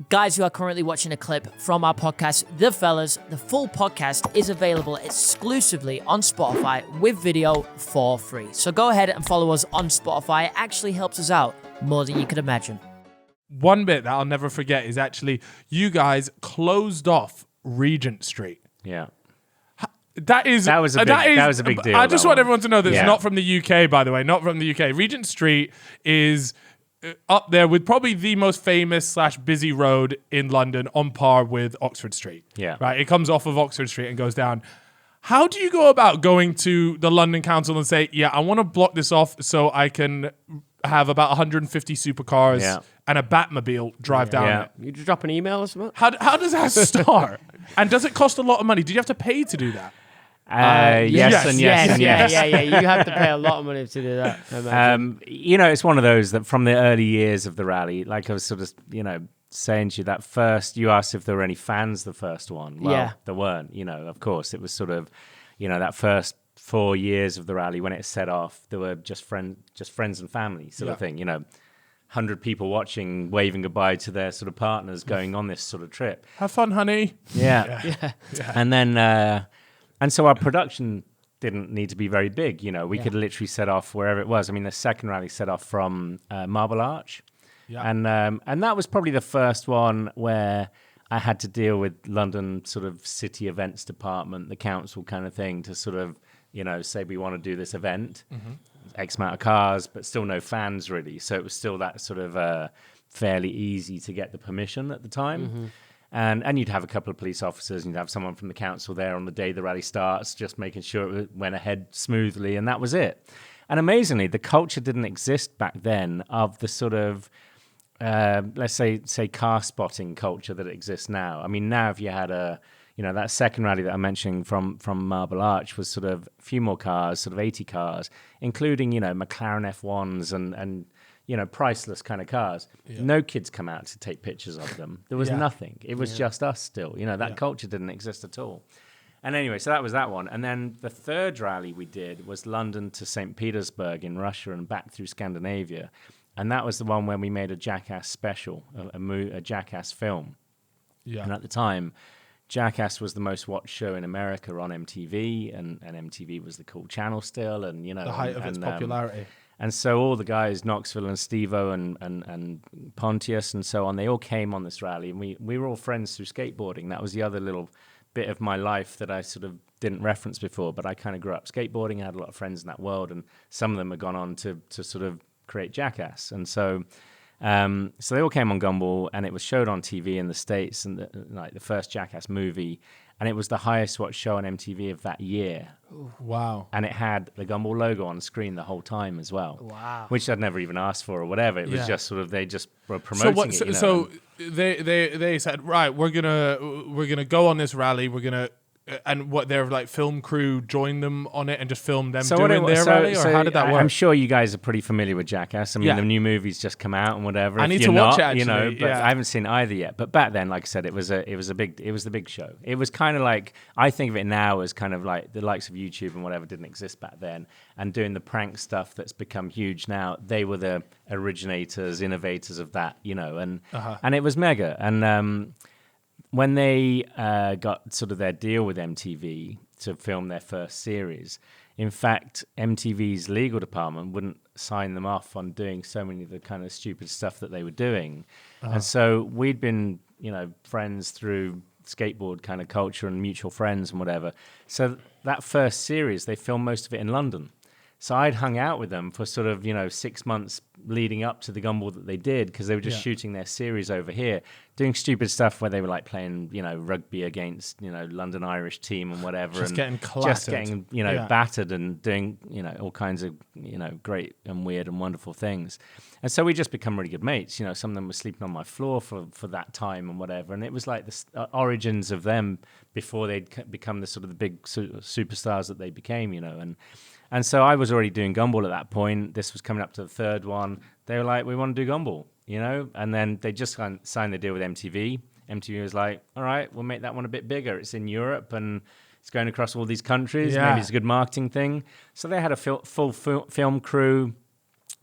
Guys, you are currently watching a clip from our podcast, The Fellas. The full podcast is available exclusively on Spotify with video for free. So go ahead and follow us on Spotify. It actually helps us out more than you could imagine. One bit that I'll never forget is actually you guys closed off Regent Street. Yeah. That was a big deal. I just want everyone to know that it's not from the UK, by the way, not from the UK. Regent Street is up there with probably the most famous / busy road in London, on par with Oxford Street. Yeah. Right. It comes off of Oxford Street and goes down. How do you go about going to the London Council and say, yeah, I want to block this off so I can have about 150 supercars and a Batmobile drive down it? You just drop an email or something? How does that start? And does it cost a lot of money? Did you have to pay to do that? Yes and yes. Yeah. You have to pay a lot of money to do that. It's one of those that from the early years of the rally, like I was sort of, saying to you that first, you asked if there were any fans the first one. Well, there weren't, of course. It was sort of, that first 4 years of the rally when it set off, there were just friends and family sort of thing, 100 people watching, waving goodbye to their sort of partners going on this sort of trip. Have fun, honey. Yeah. And then... And so our production didn't need to be very big. We could literally set off wherever it was. I mean, the second rally set off from Marble Arch. Yeah. And that was probably the first one where I had to deal with London sort of city events department, the council kind of thing, to sort of, say we want to do this event, X amount of cars, but still no fans really. So it was still that sort of fairly easy to get the permission at the time. Mm-hmm. And you'd have a couple of police officers, and you'd have someone from the council there on the day the rally starts, just making sure it went ahead smoothly, and that was it. And amazingly, the culture didn't exist back then of the sort of, let's say car spotting culture that exists now. I mean, now if you had that second rally that I'm mentioning from Marble Arch was sort of a few more cars, sort of 80 cars, including, McLaren F1s and priceless kind of cars. Yeah. No kids come out to take pictures of them. There was nothing. It was just us still. That culture didn't exist at all. And anyway, so that was that one. And then the third rally we did was London to St. Petersburg in Russia and back through Scandinavia. And that was the one where we made a Jackass special, a Jackass film. Yeah. And at the time, Jackass was the most watched show in America on MTV, and MTV was the cool channel still. And, the height of its popularity. And so all the guys, Knoxville and Steve-O and Pontius and so on, they all came on this rally. And we were all friends through skateboarding. That was the other little bit of my life that I sort of didn't reference before. But I kind of grew up skateboarding. I had a lot of friends in that world. And some of them had gone on to sort of create Jackass. And so they all came on Gumball, and it was showed on TV in the States, and the first Jackass movie. And it was the highest watched show on MTV of that year. Wow. And it had the Gumball logo on screen the whole time as well. Wow. Which I'd never even asked for or whatever. It was just sort of, they just were promoting it. So they said, right, we're gonna go on this rally, and what their film crew joined them on it and just filmed them doing their rally, or how did that work? I'm sure you guys are pretty familiar with Jackass. I mean, the new movie's just come out and whatever. I need to watch it actually, but I haven't seen either yet. But back then, like I said, it was the big show. It was kind of like, I think of it now as kind of like the likes of YouTube and whatever didn't exist back then, and doing the prank stuff that's become huge now. They were the originators, innovators of that, and it was mega. And when they got sort of their deal with MTV to film their first series, in fact, MTV's legal department wouldn't sign them off on doing so many of the kind of stupid stuff that they were doing. And so we'd been, friends through skateboard kind of culture and mutual friends and whatever. So that first series, they filmed most of it in London. So I'd hung out with them for sort of, 6 months leading up to the Gumball that they did, because they were just shooting their series over here, doing stupid stuff where they were like playing, rugby against, London Irish team and whatever. Just and getting clattered. Just getting, battered and doing, all kinds of, great and weird and wonderful things. And so we just become really good mates. Some of them were sleeping on my floor for that time and whatever. And it was like the origins of them before they'd become the sort of the big superstars that they became, And so I was already doing Gumball at that point. This was coming up to the third one. They were like, we want to do Gumball, And then they just signed the deal with MTV. MTV was like, all right, we'll make that one a bit bigger. It's in Europe and it's going across all these countries. Yeah. Maybe it's a good marketing thing. So they had a full film crew.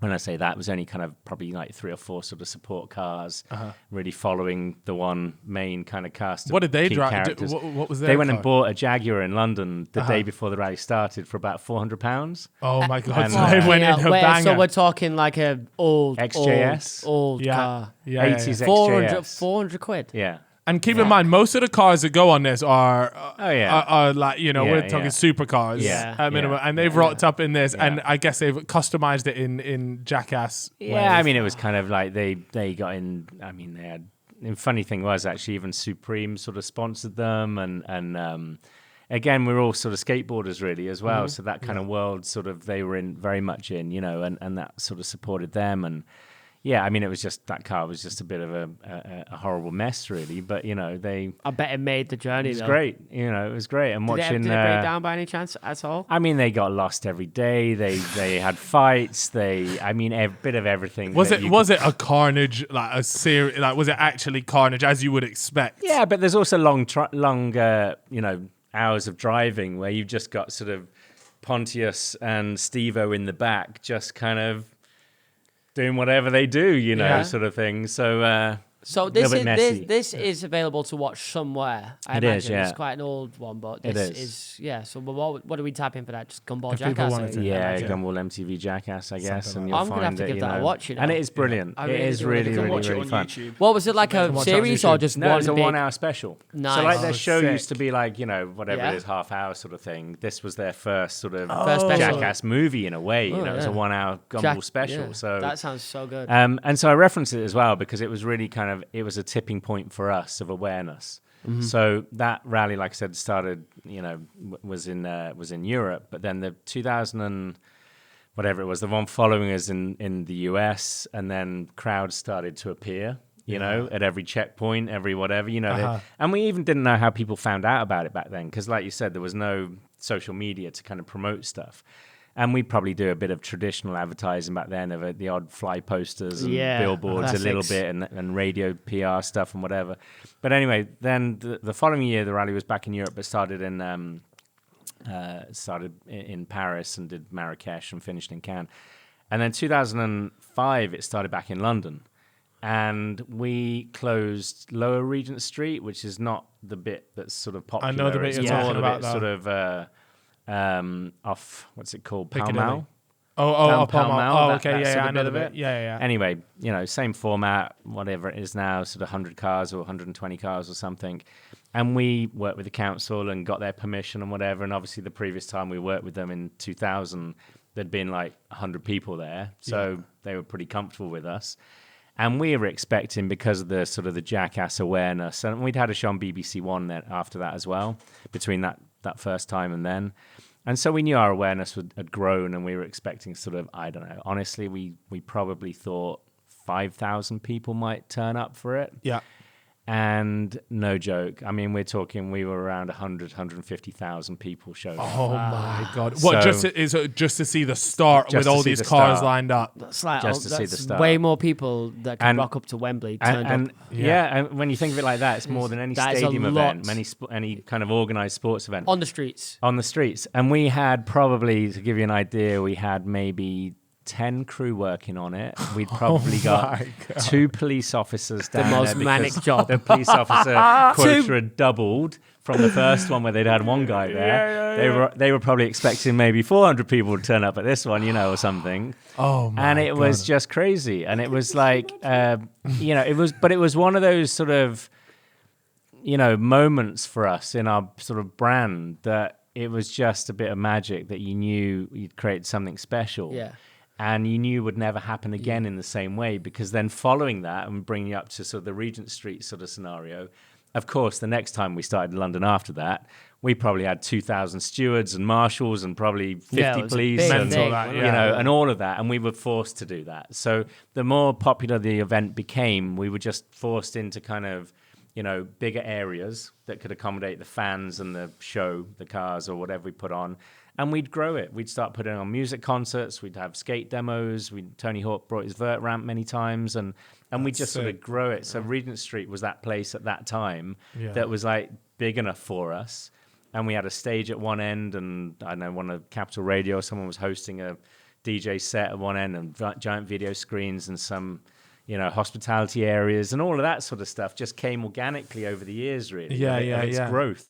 when I say that, it was only kind of probably like 3 or 4 sort of support cars, really following the one main kind of cast. What did they drive? What was their They went car? and bought a Jaguar in London the day before the rally started for about £400. Oh my God! And, So they went in a banger. So we're talking like a old XJS? old car. 80s 400, XJS. 400 quid. Yeah. And keep in mind, most of the cars that go on this are, are like, we're talking supercars at minimum. And they've rocked up in this, and I guess they've customized it in Jackass. Yeah, I mean, it was kind of like they got in, I mean, they had, the funny thing was actually even Supreme sort of sponsored them. And again, we're all sort of skateboarders really as well. So that kind of world sort of, they were in very much in, and that sort of supported them. And yeah, I mean, it was just, that car was just a bit of a horrible mess, really. But, I bet it made the journey, It was great. It was great. And watching... Did it break down by any chance at all? I mean, they got lost every day. They had fights. A bit of everything. Was it a carnage, like a series? Like, was it actually carnage, as you would expect? Yeah, but there's also long hours of driving where you've just got sort of Pontius and Steve-O in the back, just kind of doing whatever they do, sort of thing. So this is available to watch somewhere. I imagine is. It's quite an old one, but this is. So what do we tap in for that? Just Gumball If people Jackass. wanted to. Gumball MTV Jackass, I guess, and you'll I'm gonna have find to give that a watch. And it is brilliant. I It really is do. really, You can really, watch it really on fun. YouTube. What was it like can a watch it on series or YouTube. just No, one? it's a big... 1 hour special. Nice. So like Oh, their show sick. used to be like, whatever Yeah. it is, half hour sort of thing. This was their first sort of First special. Jackass movie in a way. It was a 1 hour Gumball special. Yeah. So that sounds so good. and so I referenced it as well because it was really it was a tipping point for us of awareness. So that rally, like I said, started, was in Europe, but then the 2000 and whatever it was, the one following us in the US, and then crowds started to appear, at every checkpoint, every whatever, and we even didn't know how people found out about it back then, because like you said, there was no social media to kind of promote stuff. And we'd probably do a bit of traditional advertising back then of the odd fly posters and billboards a little bit and radio PR stuff and whatever. But anyway, then the following year, the rally was back in Europe, but started in Paris and did Marrakesh and finished in Cannes. And then 2005, it started back in London. And we closed Lower Regent Street, which is not the bit that's sort of popular. I know the bit you're talking about, though. Sort of... off, what's it called? Pall Piccadilly. Mall. Pall Mall. Oh, okay, that sort I of know bit the of bit. it. Yeah. Anyway, same format, whatever it is now, sort of 100 cars or 120 cars or something. And we worked with the council and got their permission and whatever. And obviously the previous time we worked with them in 2000, there'd been like 100 people there. So they were pretty comfortable with us. And we were expecting, because of the sort of the Jackass awareness, and we'd had a show on BBC One then after that as well, between that first time and then. And so we knew our awareness had grown, and we were expecting sort of, I don't know, honestly, we probably thought 5,000 people might turn up for it. Yeah. And no joke, I mean, we were around 150,000 people showed up. Oh my God! What, So- just to see the start with to all see these the cars start. lined up? That's like just to see the that's start. way more people that can And- rock up to Wembley turned And up. and when you think of it like that, it's more than any That is a stadium event, lot. any kind of organized sports event. On the streets. On the streets. And we had probably, to give you an idea, we had maybe 10 crew working on it. We'd probably got 2 police officers down most there manic because job. the police officer quota had doubled from the first one where they'd had one guy there. They were probably expecting maybe 400 people to turn up at this one, or something. Oh my And it God. was just crazy. And it was like, it was one of those sort of, moments for us in our sort of brand that it was just a bit of magic that you knew you'd create something special. Yeah. And you knew would never happen again in the same way, because then following that and bringing you up to sort of the Regent Street sort of scenario, of course, the next time we started in London after that, we probably had 2,000 stewards and marshals and probably 50 it was a police big and, thing. and all of that. And we were forced to do that. So the more popular the event became, we were just forced into kind of, bigger areas that could accommodate the fans and the show, the cars or whatever we put on. And we'd grow it. We'd start putting on music concerts. We'd have skate demos. Tony Hawk brought his vert ramp many times, and we'd just sort of grow it. So Regent Street was that place at that time that was like big enough for us. And we had a stage at one end, and I don't know, one of Capital Radio, someone was hosting a DJ set at one end and giant video screens and some, hospitality areas and all of that sort of stuff just came organically over the years, really. Yeah, of its growth.